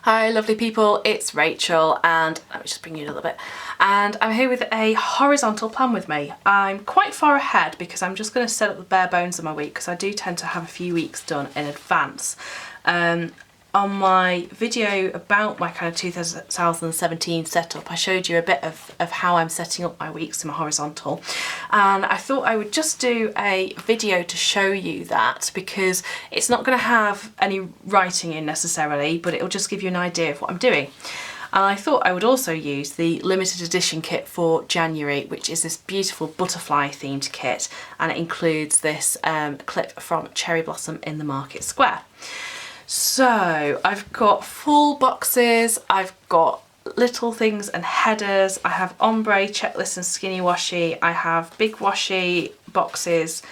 Hi lovely people, it's Rachel and let me just bring you a little bit, and I'm here with a horizontal plan with me. I'm quite far ahead because I'm just going to set up the bare bones of my week because I do tend to have a few weeks done in advance. On my video about my kind of 2017 setup, I showed you a bit of how I'm setting up my weeks in my horizontal, and I thought I would just do a video to show you that because it's not going to have any writing in necessarily, but it'll just give you an idea of what I'm doing. And I thought I would also use the limited edition kit for January, which is this beautiful butterfly themed kit, and it includes this clip from Cherry Blossom in the Market Square. So I've got full boxes, I've got little things and headers, I have ombre, checklist and skinny washi, I have big washi boxes,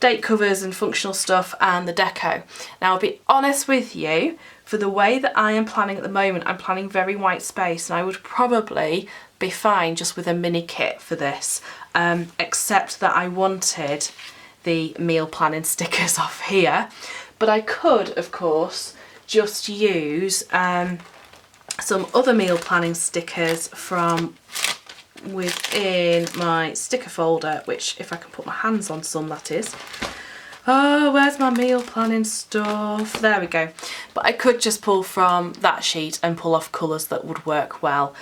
date covers and functional stuff, and the deco. Now I'll be honest with you, for the way that I am planning at the moment, I'm planning very white space, and I would probably be fine just with a mini kit for this, except that I wanted the meal planning stickers off here. But I could, of course, just use some other meal planning stickers from within my sticker folder, which if I can put my hands on some, that is. Oh, where's my meal planning stuff? There we go. But I could just pull from that sheet and pull off colours that would work well.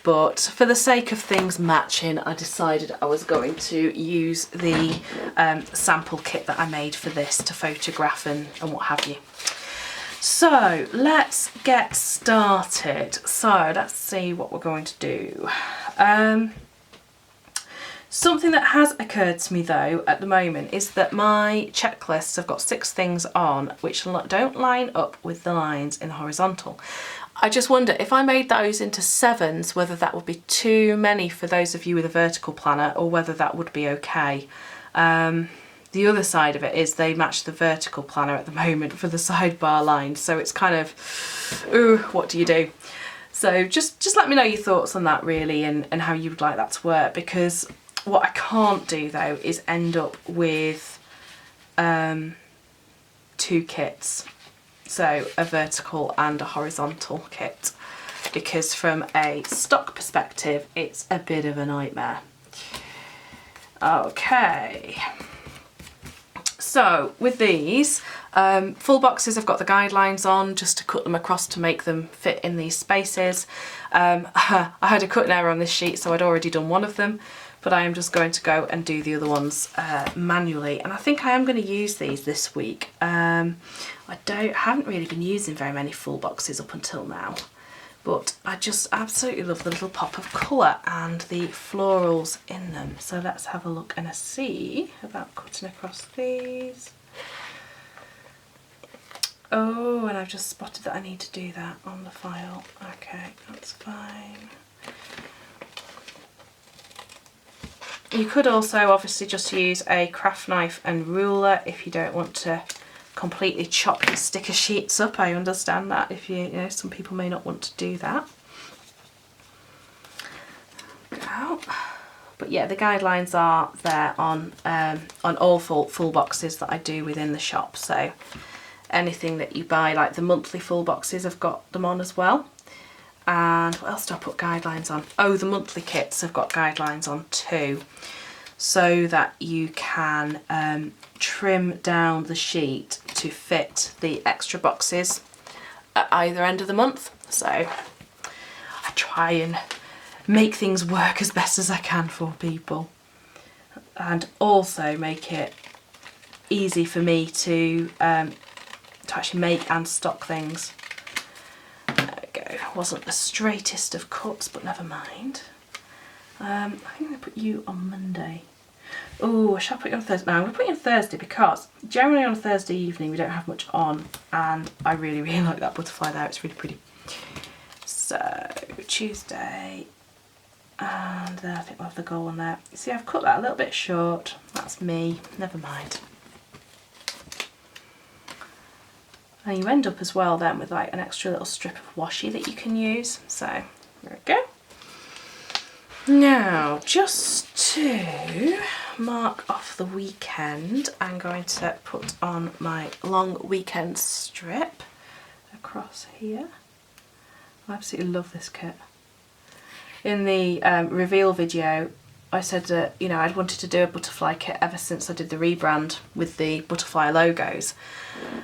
But for the sake of things matching, I decided I was going to use the sample kit that I made for this to photograph and what have you. So let's get started. So let's see what we're going to do. Something that has occurred to me though at the moment is that my checklists have got 6 things on which don't line up with the lines in horizontal. I just wonder if I made those into 7s, whether that would be too many for those of you with a vertical planner or whether that would be okay. The other side of it is they match the vertical planner at the moment for the sidebar lines, so it's kind of, ooh, what do you do? So just let me know your thoughts on that really, and how you would like that to work, because what I can't do though is end up with 2 kits. So a vertical and a horizontal kit, because from a stock perspective it's a bit of a nightmare. Okay, so with these full boxes I've got the guidelines on just to cut them across to make them fit in these spaces. I had a cutting error on this sheet, so I'd already done one of them, but I am just going to go and do the other ones manually, and I think I am going to use these this week. I haven't really been using very many full boxes up until now, but I just absolutely love the little pop of colour and the florals in them. So let's have a look and a see about cutting across these. Oh, and I've just spotted that I need to do that on the file. Okay, that's fine. You could also obviously just use a craft knife and ruler if you don't want to completely chop your sticker sheets up. I understand that if you know, some people may not want to do that. But yeah, the guidelines are there on all full boxes that I do within the shop. So anything that you buy, like the monthly full boxes, I've got them on as well. And what else do I put guidelines on? Oh, the monthly kits have got guidelines on too, so that you can trim down the sheet to fit the extra boxes at either end of the month. So I try and make things work as best as I can for people, and also make it easy for me to actually make and stock things. Wasn't the straightest of cuts, but never mind. I think I'm going to put you on Monday. Oh, I shall put you on Thursday. No, I'm going to put you on Thursday because generally on a Thursday evening we don't have much on, and I really like that butterfly there. It's really pretty. So Tuesday, and then I think we'll have the goal on there. See, I've cut that a little bit short. That's me. Never mind. And you end up as well then with like an extra little strip of washi that you can use. So there we go. Now, just to mark off the weekend, I'm going to put on my long weekend strip across here. I absolutely love this kit. In the reveal video, I said that, you know, I'd wanted to do a butterfly kit ever since I did the rebrand with the butterfly logos,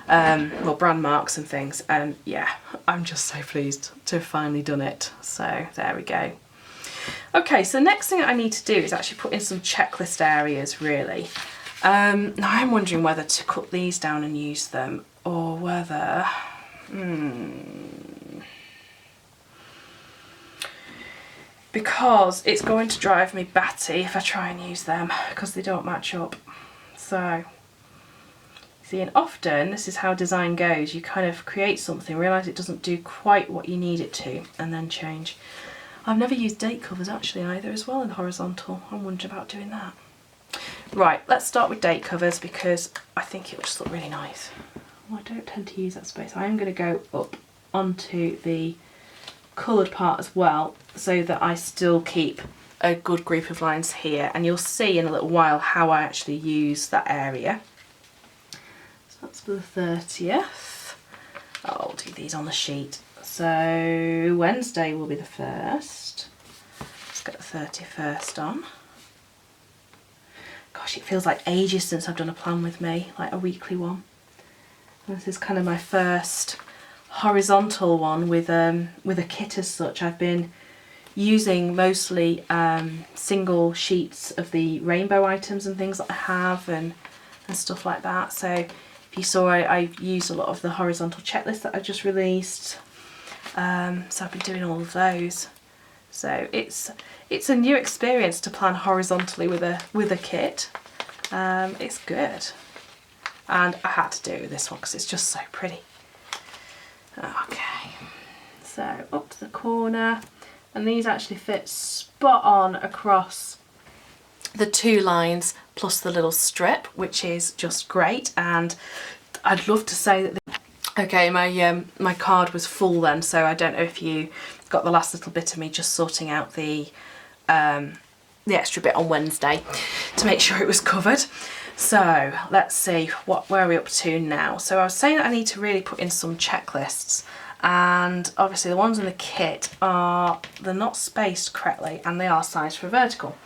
well, brand marks and things, and yeah, I'm just so pleased to have finally done it. So there we go. Okay, so next thing I need to do is actually put in some checklist areas, really. Now I'm wondering whether to cut these down and use them, or whether... because it's going to drive me batty if I try and use them, because they don't match up. So, see, and often this is how design goes. You kind of create something, realise it doesn't do quite what you need it to, and then change. I've never used date covers actually either as well in horizontal. I'm wondering about doing that. Right, let's start with date covers because I think it will just look really nice. Well, I don't tend to use that space. I am going to go up onto the coloured part as well, so that I still keep a good group of lines here, and you'll see in a little while how I actually use that area. So that's for the 30th. I'll do these on the sheet. So Wednesday will be the 1st. Let's get the 31st on. Gosh, it feels like ages since I've done a plan with me, like a weekly one. And this is kind of my first horizontal one with a kit as such. I've been using mostly single sheets of the rainbow items and things that I have and stuff like that. So if you saw, I used a lot of the horizontal checklist that I just released. So I've been doing all of those. So it's a new experience to plan horizontally with a kit. It's good, and I had to do it with this one because it's just so pretty. Okay, so up to the corner, and these actually fit spot on across the 2 lines plus the little strip, which is just great. And I'd love to say that okay, my card was full then, so I don't know if you got the last little bit of me just sorting out the extra bit on Wednesday to make sure it was covered. So let's see, where are we up to now? So I was saying that I need to really put in some checklists, and obviously the ones in the kit they're not spaced correctly and they are sized for vertical.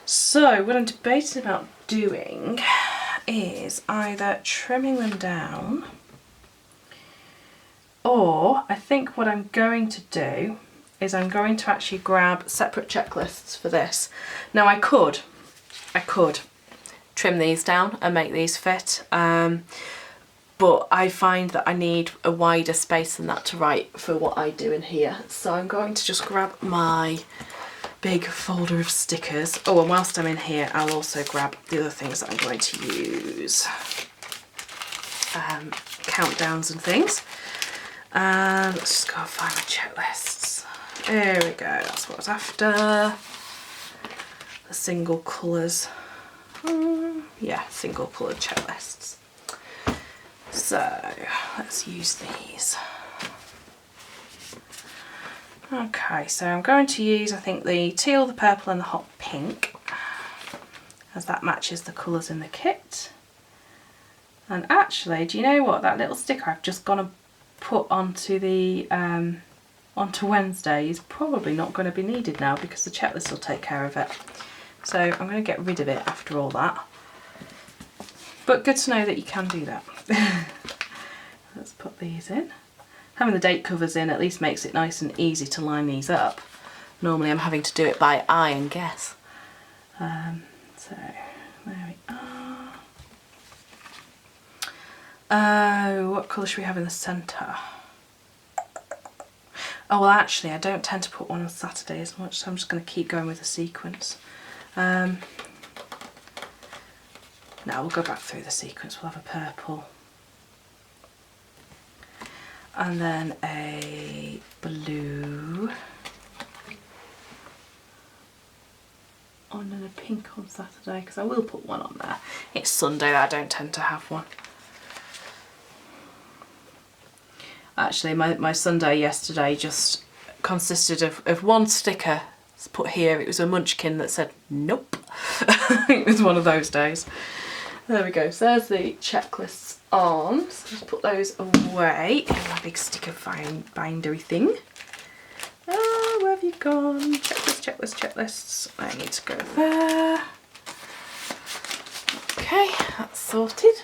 So what I'm debating about doing is either trimming them down, or I think what I'm going to do is I'm going to actually grab separate checklists for this. Now I could trim these down and make these fit, but I find that I need a wider space than that to write for what I do in here. So I'm going to just grab my big folder of stickers. Oh, and whilst I'm in here, I'll also grab the other things that I'm going to use. Countdowns and things. And let's just go and find my checklists. There we go, that's what I was after. The single colours. Yeah, single coloured checklists. So let's use these. Okay, so I'm going to use, I think, the teal, the purple and the hot pink, as that matches the colours in the kit. And actually, do you know what? That little sticker I've just gone and put onto the onto Wednesday is probably not going to be needed now, because the checklist will take care of it. So I'm going to get rid of it after all that. But good to know that you can do that. Let's put these in. Having the date covers in at least makes it nice and easy to line these up. Normally I'm having to do it by eye and guess. So there we are. What colour should we have in the centre? Oh, well, actually I don't tend to put one on Saturday as much, so I'm just going to keep going with the sequence. Now we'll go back through the sequence. We'll have a purple, and then a blue, and then a pink on Saturday, because I will put one on there. It's Sunday that I don't tend to have one. Actually, my Sunday yesterday just consisted of one sticker put here. It was a munchkin that said nope. It was one of those days. There we go, so there's the checklists on. So just put those away in my big sticker bindery thing. you gone? Checklists. I need to go there. Okay, that's sorted.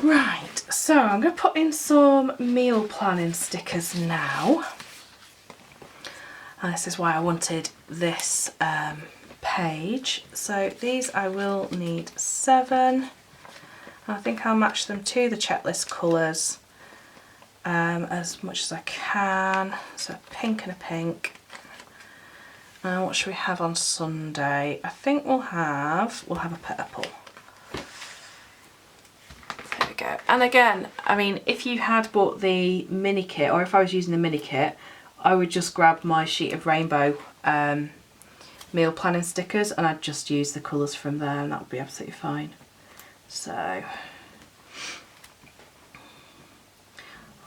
Right, so I'm going to put in some meal planning stickers now. And this is why I wanted this page. So these I will need 7. I think I'll match them to the checklist colours as much as I can. So a pink and a pink. What should we have on Sunday? I think we'll have a purple. There we go. And again, I mean, if you had bought the mini kit, or if I was using the mini kit, I would just grab my sheet of rainbow meal planning stickers and I'd just use the colours from there and that would be absolutely fine. So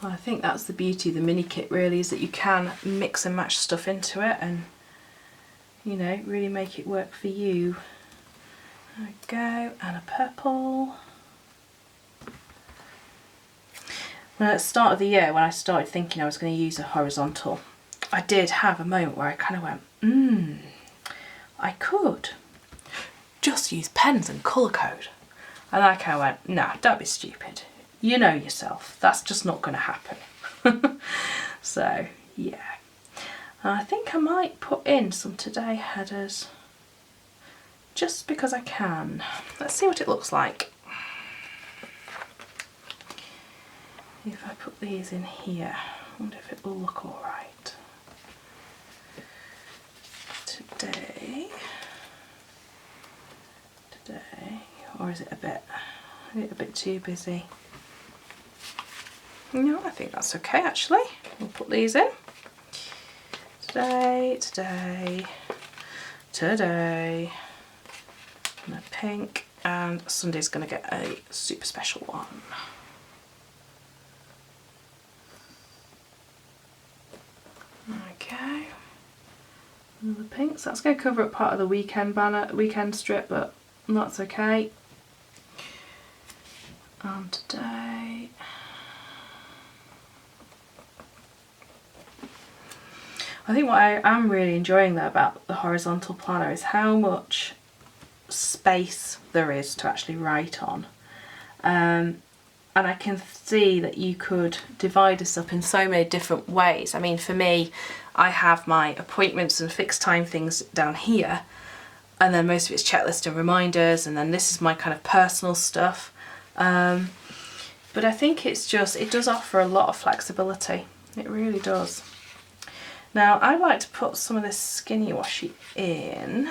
I think that's the beauty of the mini kit really, is that you can mix and match stuff into it and, you know, really make it work for you. There we go, and a purple. Now at the start of the year, when I started thinking I was going to use a horizontal, I did have a moment where I kind of went, I could just use pens and colour code. And I kind of went, nah, don't be stupid. You know yourself, that's just not going to happen. So, yeah. I think I might put in some today headers, just because I can. Let's see what it looks like. If I put these in here, I wonder if it will look alright. Today, or is it a bit too busy? No, I think that's okay actually. We'll put these in. Today, and a pink, and Sunday's going to get a super special one. Okay, another pink, so that's going to cover up part of the weekend strip, but that's okay. And today, I think what I am really enjoying though about the horizontal planner is how much space there is to actually write on. And I can see that you could divide this up in so many different ways. I mean, for me, I have my appointments and fixed time things down here, and then most of it's checklist and reminders, and then this is my kind of personal stuff. But I think it does offer a lot of flexibility. It really does. Now, I'd like to put some of this skinny washi in.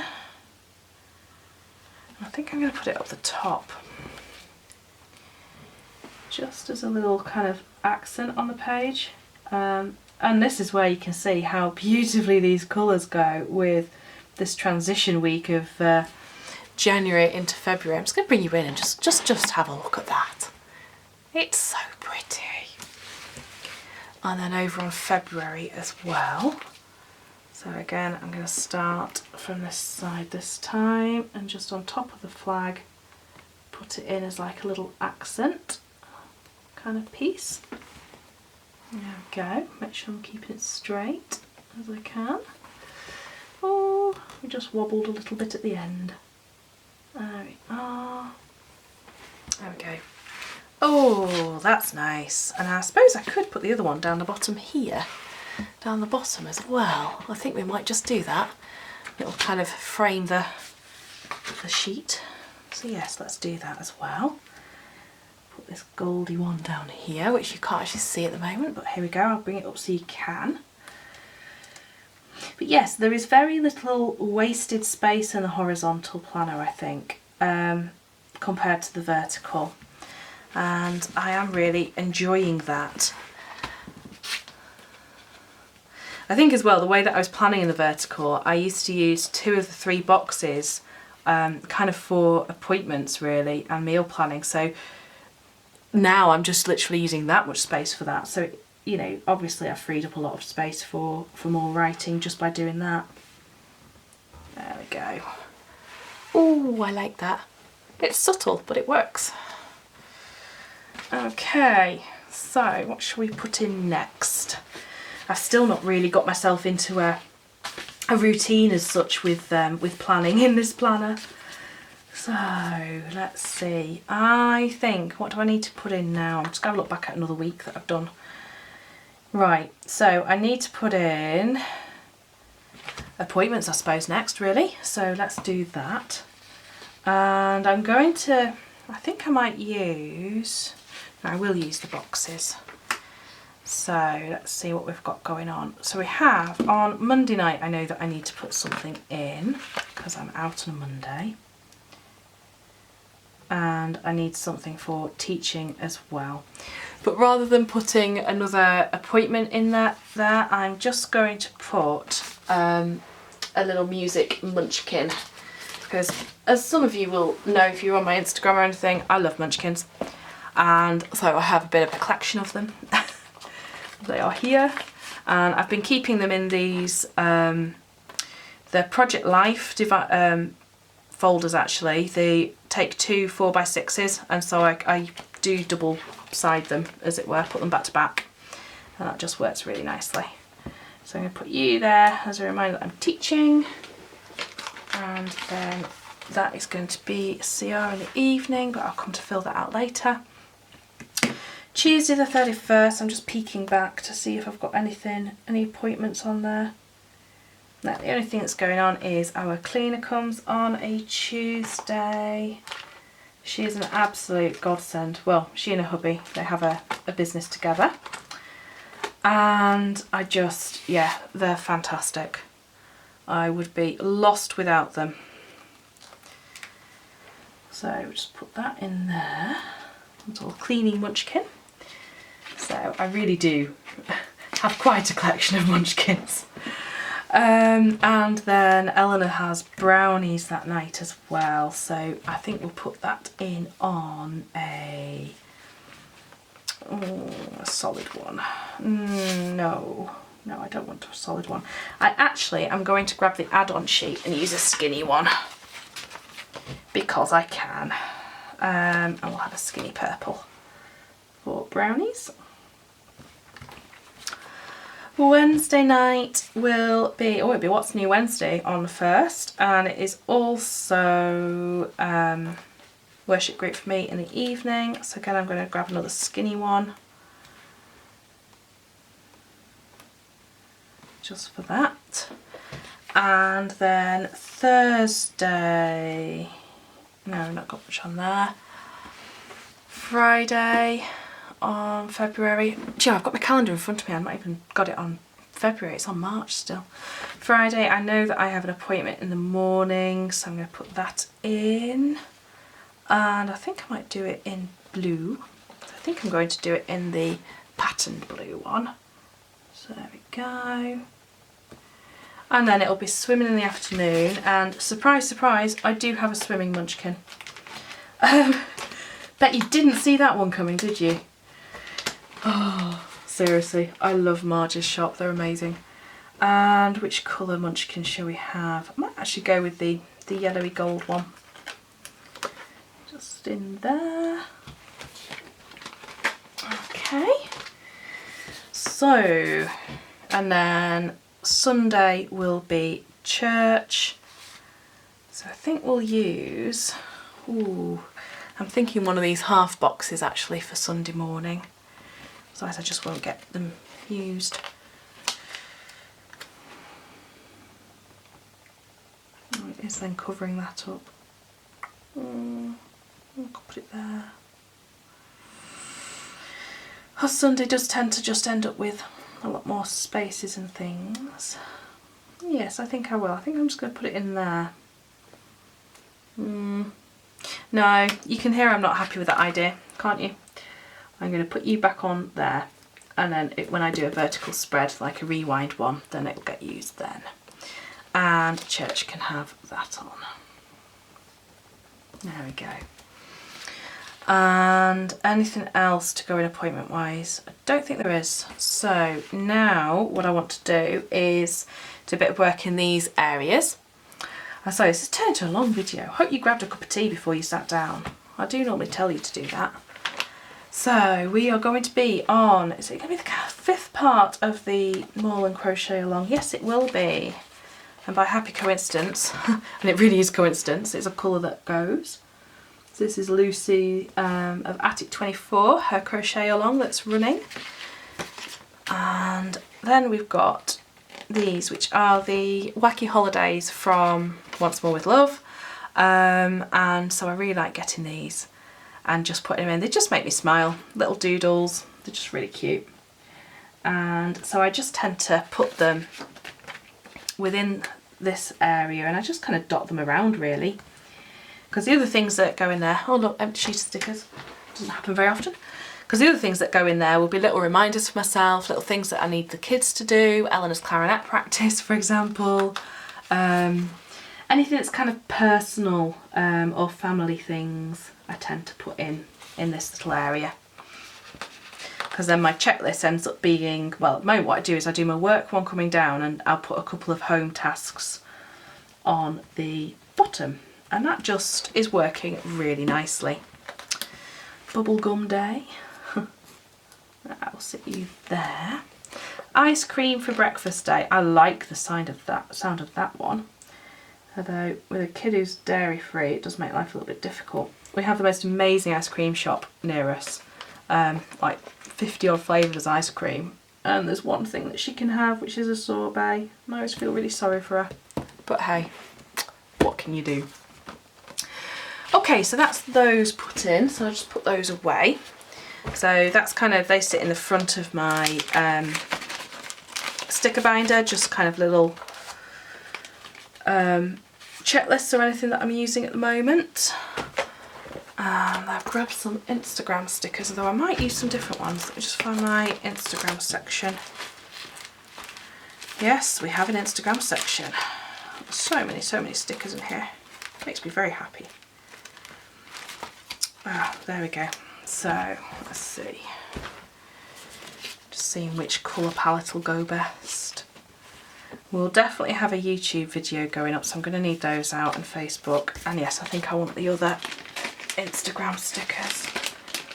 I think I'm going to put it up the top, just as a little kind of accent on the page. And this is where you can see how beautifully these colours go with this transition week of January into February. I'm just going to bring you in and just have a look at that. It's so pretty. And then over on February as well. So again, I'm going to start from this side this time and just on top of the flag put it in as like a little accent kind of piece. There we go, make sure I'm keeping it straight as I can. Oh, we just wobbled a little bit at the end. There we are. There we go. Oh, that's nice. And I suppose I could put the other one down the bottom here, down the bottom as well. I think we might just do that. It'll kind of frame the sheet. So yes, let's do that as well. Put this goldy one down here, which you can't actually see at the moment, but here we go. I'll bring it up so you can. But yes, there is very little wasted space in the horizontal planner, I think, compared to the vertical. And I am really enjoying that. I think as well, the way that I was planning in the vertical, I used to use 2 of the 3 boxes kind of for appointments really and meal planning. So now I'm just literally using that much space for that. So, you know, obviously I've freed up a lot of space for more writing just by doing that. There we go. Oh, I like that. It's subtle, but it works. Okay, so what should we put in next? I've still not really got myself into a routine as such with planning in this planner. So let's see, I think, what do I need to put in now? I'm just going to look back at another week that I've done. Right, so I need to put in appointments, I suppose, next really. So let's do that. And I'm going to, I think I might use, no, I will use the boxes. So let's see what we've got going on. So we have on Monday night, I know that I need to put something in because I'm out on a Monday. And I need something for teaching as well. But rather than putting another appointment in there, I'm just going to put a little music munchkin. Because as some of you will know if you're on my Instagram or anything, I love munchkins. And so I have a bit of a collection of them. They are here. And I've been keeping them in these, the Project Life folders actually. They take 2 4x6s, and so I do double side them, as it were, put them back to back, and that just works really nicely. So I'm going to put you there as a reminder that I'm teaching, and then that is going to be CR in the evening, but I'll come to fill that out later. Tuesday the 31st, I'm just peeking back to see if I've got any appointments on there. No, the only thing that's going on is our cleaner comes on a Tuesday. She is an absolute godsend. Well, she and her hubby, they have a business together. And I just, yeah, they're fantastic. I would be lost without them. So we'll just put that in there. Little cleaning munchkin. So I really do have quite a collection of munchkins. And then Eleanor has brownies that night as well, so I think we'll put that in on a solid one. No, I don't want a solid one. I'm going to grab the add-on sheet and use a skinny one because I can. And we'll have a skinny purple for brownies. Wednesday night will be, it'll be What's New Wednesday on the 1st, and it is also worship group for me in the evening. So again, I'm going to grab another skinny one just for that. And then Thursday, no, not got much on there. Friday on February. Gee, I've got my calendar in front of me. I've not even got it on February. It's on March still. Friday, I know that I have an appointment in the morning, so I'm going to put that in. And I think I might do it in blue. So I think I'm going to do it in the pattern blue one. So there we go. And then it'll be swimming in the afternoon. And surprise, surprise, I do have a swimming munchkin. Bet you didn't see that one coming, did you? Oh, seriously, I love Marge's shop, they're amazing. And which colour munchkin shall we have? I might actually go with the yellowy gold one. Just in there. Okay. So, and then Sunday will be church. So I think we'll use, I'm thinking one of these half boxes actually for Sunday morning. Otherwise I just won't get them used. It is then covering that up. I'll put it there. Our Sunday does tend to just end up with a lot more spaces and things. Yes, I think I will. I think I'm just going to put it in there. No, you can hear I'm not happy with that idea, can't you? I'm going to put you back on there, and then when I do a vertical spread, like a rewind one, then it will get used then. And church can have that on. There we go. And anything else to go in appointment wise? I don't think there is. So now what I want to do is do a bit of work in these areas. And so this has turned into a long video. Hope you grabbed a cup of tea before you sat down. I do normally tell you to do that. So we are going to be on, is it going to be the 5th part of the Maul and Crochet Along? Yes, it will be. And by happy coincidence, and it really is coincidence, it's a colour that goes. So this is Lucy of Attic 24, her Crochet Along that's running. And then we've got these, which are the Wacky Holidays from Once More With Love. And so I really like getting these and just putting them in. They just make me smile. Little doodles, they're just really cute. And so I just tend to put them within this area and I just kind of dot them around really. Because the other things that go in there, oh look, empty sheet of stickers, doesn't happen very often. Because the other things that go in there will be little reminders for myself, little things that I need the kids to do, Eleanor's clarinet practice for example. Anything that's kind of personal or family things I tend to put in this little area. Because then my checklist ends up being, well at the moment what I do is I do my work one coming down and I'll put a couple of home tasks on the bottom. And that just is working really nicely. Bubblegum day. I'll sit you there. Ice cream for breakfast day. I like the sound of that one. Although with a kid who's dairy free it does make life a little bit difficult. We have the most amazing ice cream shop near us. Like 50 odd flavours ice cream. And there's one thing that she can have which is a sorbet. I always feel really sorry for her. But hey, what can you do? Okay, so that's those put in. So I'll just put those away. So that's kind of, they sit in the front of my sticker binder, just kind of little checklists or anything that I'm using at the moment. And I've grabbed some Instagram stickers, although I might use some different ones. Let me just find my Instagram section. Yes, we have an Instagram section. So many stickers in here. Makes me very happy. Ah, there we go. So, let's see. Just seeing which colour palette will go best. We'll definitely have a YouTube video going up, so I'm going to need those out on Facebook. And yes, I think I want the other Instagram stickers,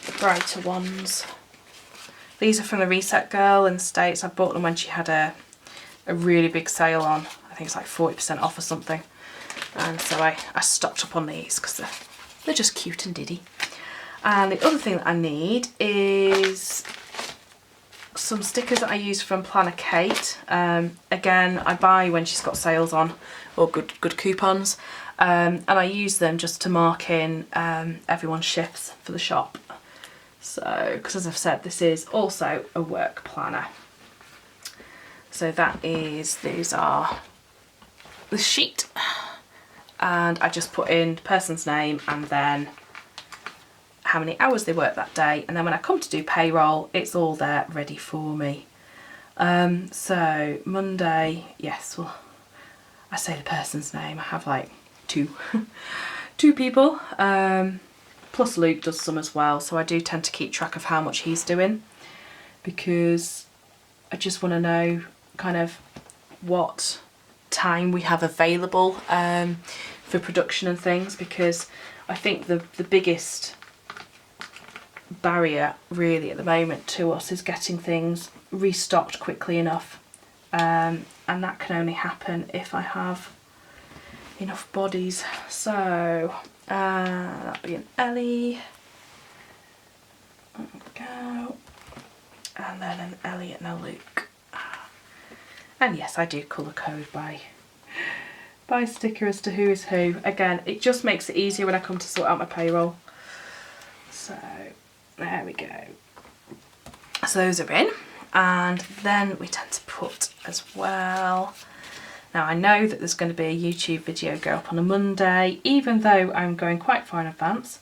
the brighter ones. These are from the Reset Girl in the States. I bought them when she had a really big sale on. I think it's like 40% off or something. And so I stocked up on these because they're just cute and diddy. And the other thing that I need is some stickers that I use from Planner Kate. Again, I buy when she's got sales on or good coupons. And I use them just to mark in everyone's shifts for the shop. So, because as I've said, this is also a work planner. So these are the sheet. And I just put in the person's name and then how many hours they work that day, and then when I come to do payroll it's all there ready for me. So Monday, yes, well I say the person's name, I have like two people, plus Luke does some as well, so I do tend to keep track of how much he's doing because I just want to know kind of what time we have available for production and things, because I think the biggest barrier really at the moment to us is getting things restocked quickly enough, and that can only happen if I have enough bodies. So that'll be an Ellie, there we go, and then an Ellie and a Luke. And yes, I do colour code by sticker as to who is who. Again, it just makes it easier when I come to sort out my payroll. So there we go. So those are in, and then we tend to put as well. Now I know that there's going to be a YouTube video go up on a Monday, even though I'm going quite far in advance,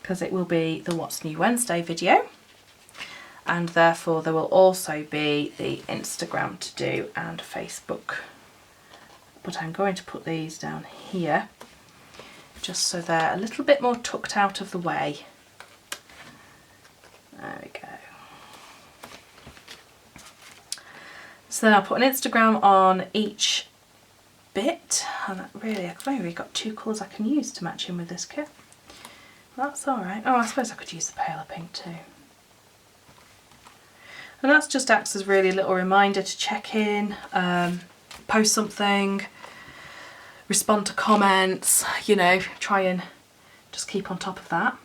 because it will be the What's New Wednesday video, and therefore there will also be the Instagram to do and Facebook. But I'm going to put these down here just so they're a little bit more tucked out of the way. There we go. So then I'll put an Instagram on each bit, and that really, I've only really got 2 colours I can use to match in with this kit. Well, that's alright. Oh, I suppose I could use the paler pink too. And that's just acts as really a little reminder to check in, post something, respond to comments, you know, try and just keep on top of that.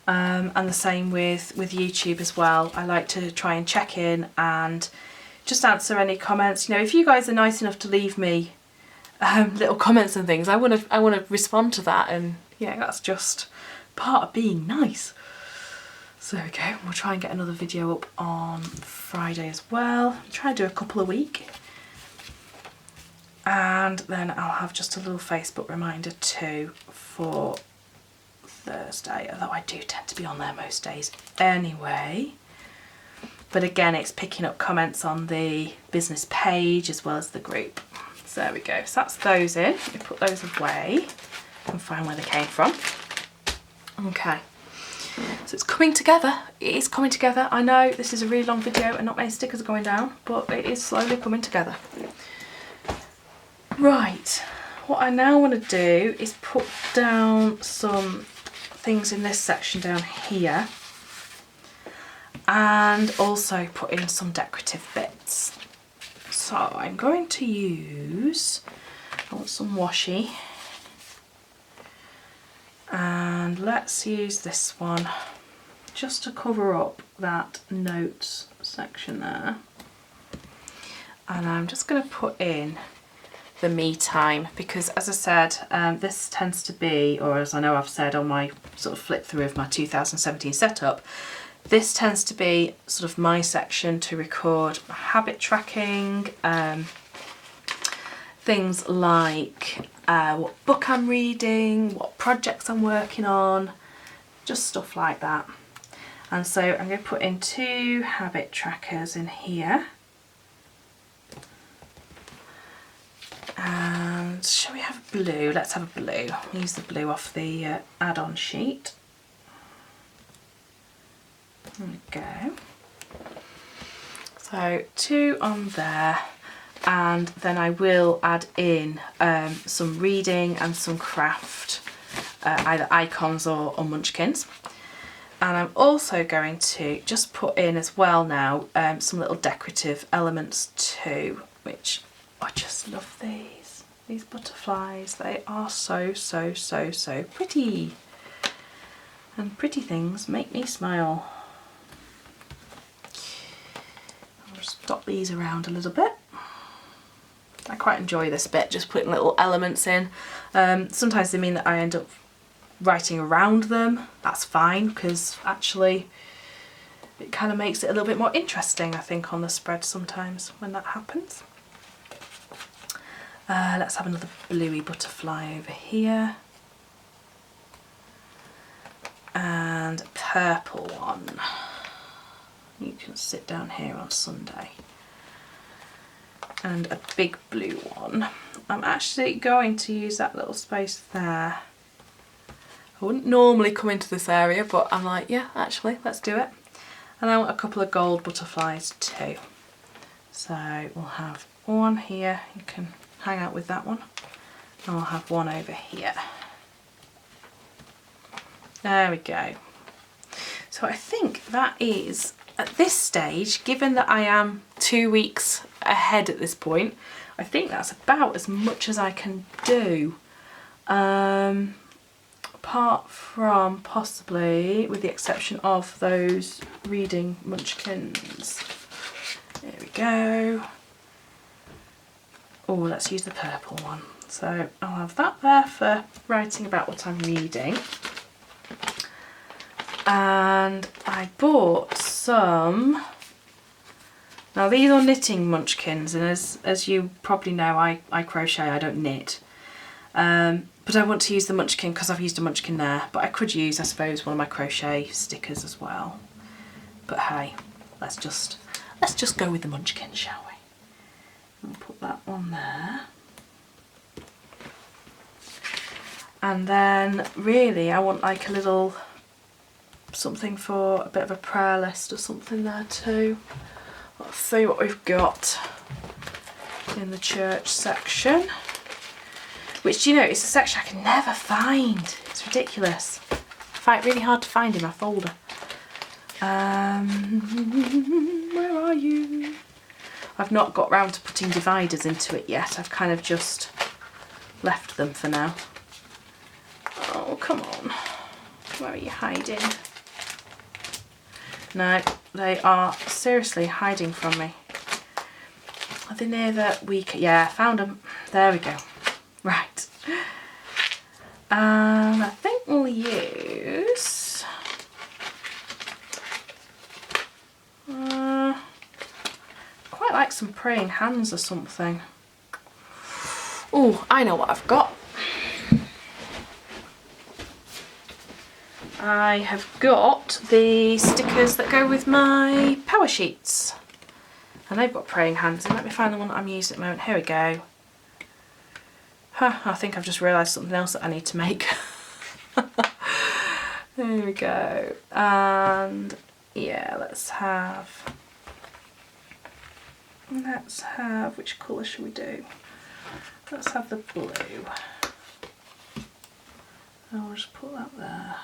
And the same with YouTube as well. I like to try and check in and just answer any comments. You know, if you guys are nice enough to leave me little comments and things, I want to respond to that, and yeah, that's just part of being nice. So there we go. We'll try and get another video up on Friday as well. Try and do a couple a week. And then I'll have just a little Facebook reminder too for Thursday, although I do tend to be on there most days anyway. But again, it's picking up comments on the business page as well as the group. So there we go. So that's those in. We put those away and find where they came from. Okay. So it's coming together. It is coming together. I know this is a really long video and not many stickers are going down, but it is slowly coming together. Right, what I now want to do is put down some things in this section down here, and also put in some decorative bits. So I'm going to use, I want some washi, and let's use this one just to cover up that notes section there. And I'm just going to put in the me time, because as I said, this tends to be, or as I know I've said on my sort of flip through of my 2017 setup, this tends to be sort of my section to record habit tracking, things like what book I'm reading, what projects I'm working on, just stuff like that. And so I'm going to put in 2 habit trackers in here. And shall we have blue? Let's have a blue. Use the blue off the add-on sheet. There we go. So 2 on there, and then I will add in some reading and some craft, either icons or munchkins. And I'm also going to just put in as well now some little decorative elements too, which I just love these butterflies. They are so pretty, and pretty things make me smile. I'll just dot these around a little bit. I quite enjoy this bit, just putting little elements in. Sometimes they mean that I end up writing around them. That's fine, because actually it kind of makes it a little bit more interesting, I think, on the spread sometimes when that happens. Let's have another bluey butterfly over here. And a purple one. You can sit down here on Sunday. And a big blue one. I'm actually going to use that little space there. I wouldn't normally come into this area, but I'm like, yeah, actually, let's do it. And I want a couple of gold butterflies too. So we'll have one here, you can hang out with that one. And I'll have one over here. There we go. So I think that is, at this stage, given that I am 2 weeks ahead at this point, I think that's about as much as I can do. Apart from possibly, with the exception of those reading munchkins. There we go. Oh, let's use the purple one. So I'll have that there for writing about what I'm reading. And I bought some, now these are knitting munchkins, and as you probably know, I crochet, I don't knit. But I want to use the munchkin because I've used a munchkin there, but I could use, I suppose, one of my crochet stickers as well. But hey, let's just go with the munchkin, shall we? I'll put that on there. And then really I want like a little something for a bit of a prayer list or something there too. Let's see what we've got in the church section. Which, you know, it's a section I can never find. It's ridiculous. I find it really hard to find in my folder. Where are you? I've not got round to putting dividers into it yet. I've kind of just left them for now. Oh, come on. Where are you hiding? No, they are seriously hiding from me. Are they near the weaker? Yeah, found them. There we go. Right. I think we'll use quite like some praying hands or something. Oh, I know what I've got. I have got the stickers that go with my power sheets. And they've got praying hands. And let me find the one that I'm using at the moment. Here we go. Huh, I think I've just realised something else that I need to make. There we go. And yeah, let's have, which colour should we do? Let's have the blue. I'll just put that there.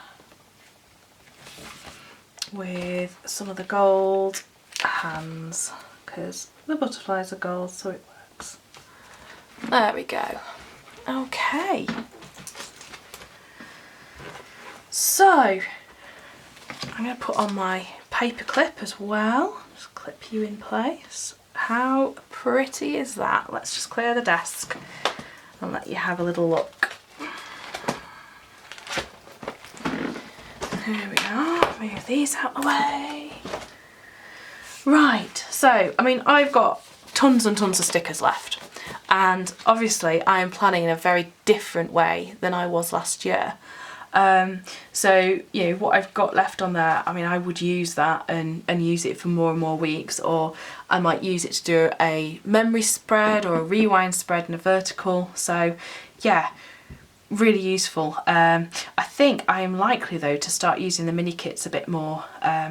With some of the gold hands, because the butterflies are gold, so it works. There we go. Okay. So, I'm going to put on my paper clip as well. Just clip you in place. How pretty is that? Let's just clear the desk and let you have a little look. There we are. Move these out of the way. Right, so, I mean, I've got tons and tons of stickers left. And obviously I am planning in a very different way than I was last year. So, you know, what I've got left on there, I mean, I would use that and use it for more and more weeks, or I might use it to do a memory spread or a rewind spread and a vertical. So yeah, really useful. I think I am likely though to start using the mini kits a bit more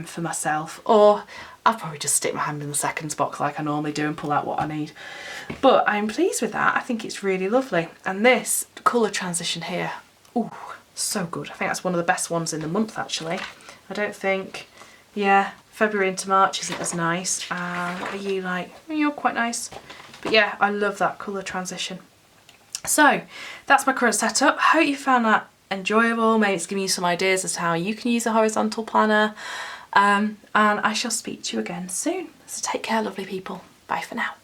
for myself, or I'll probably just stick my hand in the seconds box like I normally do and pull out what I need. But I'm pleased with that. I think it's really lovely. And this colour transition here, ooh, so good. I think that's one of the best ones in the month actually. I don't think, yeah, February into March isn't as nice. Are you like, you're quite nice. But yeah, I love that colour transition. So that's my current setup. Hope you found that enjoyable. Maybe it's giving you some ideas as to how you can use a horizontal planner. And I shall speak to you again soon. So take care, lovely people. Bye for now.